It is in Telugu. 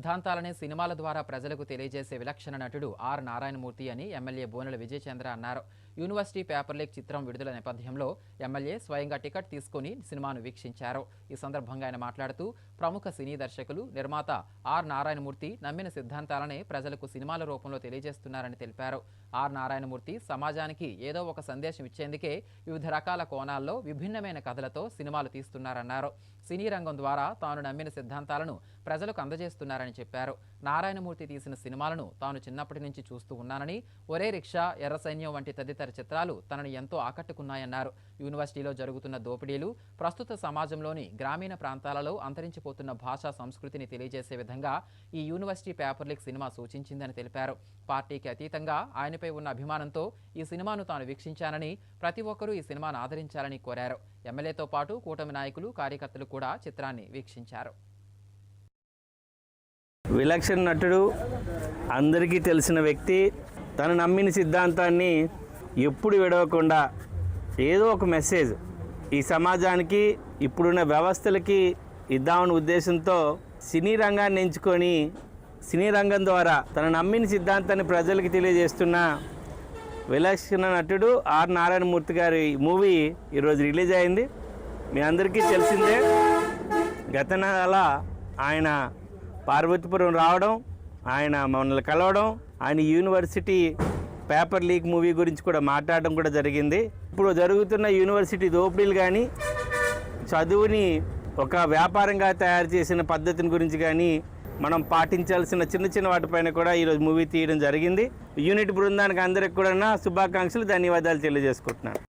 సిద్ధాంతాలనే సినిమాల ద్వారా ప్రజలకు తెలియజేసే విలక్షణ నటుడు ఆర్ నారాయణమూర్తి అని ఎమ్మెల్యే బోనెల విజయచంద్ర అన్నారు. యూనివర్సిటీ పేపర్ లీక్ చిత్రం విడుదల నేపథ్యంలో ఎమ్మెల్యే స్వయంగా టికెట్ తీసుకుని సినిమాను వీక్షించారు. ఈ సందర్భంగా ఆయన మాట్లాడుతూ ప్రముఖ సినీ దర్శకులు, నిర్మాత ఆర్ నారాయణమూర్తి నమ్మిన సిద్ధాంతాలనే ప్రజలకు సినిమాల రూపంలో తెలియజేస్తున్నారని తెలిపారు. ఆర్ నారాయణమూర్తి సమాజానికి ఏదో ఒక సందేశం ఇచ్చేందుకే వివిధ రకాల కోణాల్లో విభిన్నమైన కథలతో సినిమాలు తీస్తున్నారన్నారు. సినీ రంగం ద్వారా తాను నమ్మిన సిద్ధాంతాలను ప్రజలకు అందజేస్తున్నారని చెప్పారు. నారాయణమూర్తి తీసిన సినిమాలను తాను చిన్నప్పటి నుంచి చూస్తూ ఉన్నానని, ఒరే రిక్షా, ఎర్ర సైన్యం వంటి తదితర చిత్రాలు తనను ఎంతో ఆకట్టుకున్నాయన్నారు. యూనివర్సిటీలో జరుగుతున్న దోపిడీలు, ప్రస్తుత సమాజంలోని గ్రామీణ ప్రాంతాలలో అంతరించిపోతున్న భాషా సంస్కృతిని తెలియజేసే విధంగా ఈ యూనివర్సిటీ పేపర్ లీక్ సినిమా సూచించిందని తెలిపారు. పార్టీకి అతీతంగా ఆయనపై ఉన్న అభిమానంతో ఈ సినిమాను తాను వీక్షించానని, ప్రతి ఒక్కరూ ఈ సినిమాను ఆదరించాలని కోరారు. ఎమ్మెల్యేతో పాటు కూటమి నాయకులు, కార్యకర్తలు కూడా చిత్రాన్ని వీక్షించారు. విలక్షణ నటుడు, అందరికీ తెలిసిన వ్యక్తి, తను నమ్మిన సిద్ధాంతాన్ని ఎప్పుడు విడవకుండా ఏదో ఒక మెసేజ్ ఈ సమాజానికి, ఇప్పుడున్న వ్యవస్థలకి ఇద్దామనే ఉద్దేశంతో సినీ రంగాన్ని ఎంచుకొని సినీ రంగం ద్వారా తను నమ్మిన సిద్ధాంతాన్ని ప్రజలకు తెలియజేస్తున్న విలక్షణ నటుడు ఆర్ నారాయణమూర్తి గారి మూవీ ఈరోజు రిలీజ్ అయింది. మీ అందరికీ తెలిసిందే, గత నెల ఆయన పార్వతీపురం రావడం, ఆయన మనల్ని కలవడం, ఆయన యూనివర్సిటీ పేపర్ లీక్ మూవీ గురించి కూడా మాట్లాడడం కూడా జరిగింది. ఇప్పుడు జరుగుతున్న యూనివర్సిటీ దోపిడీలు కానీ, చదువుని ఒక వ్యాపారంగా తయారు చేసిన పద్ధతిని గురించి కానీ, మనం పాటించాల్సిన చిన్న చిన్న వాటిపైన కూడా ఈరోజు మూవీ తీయడం జరిగింది. యూనిట్ బృందానికి అందరికి కూడా శుభాకాంక్షలు, ధన్యవాదాలు తెలియజేసుకుంటున్నాను.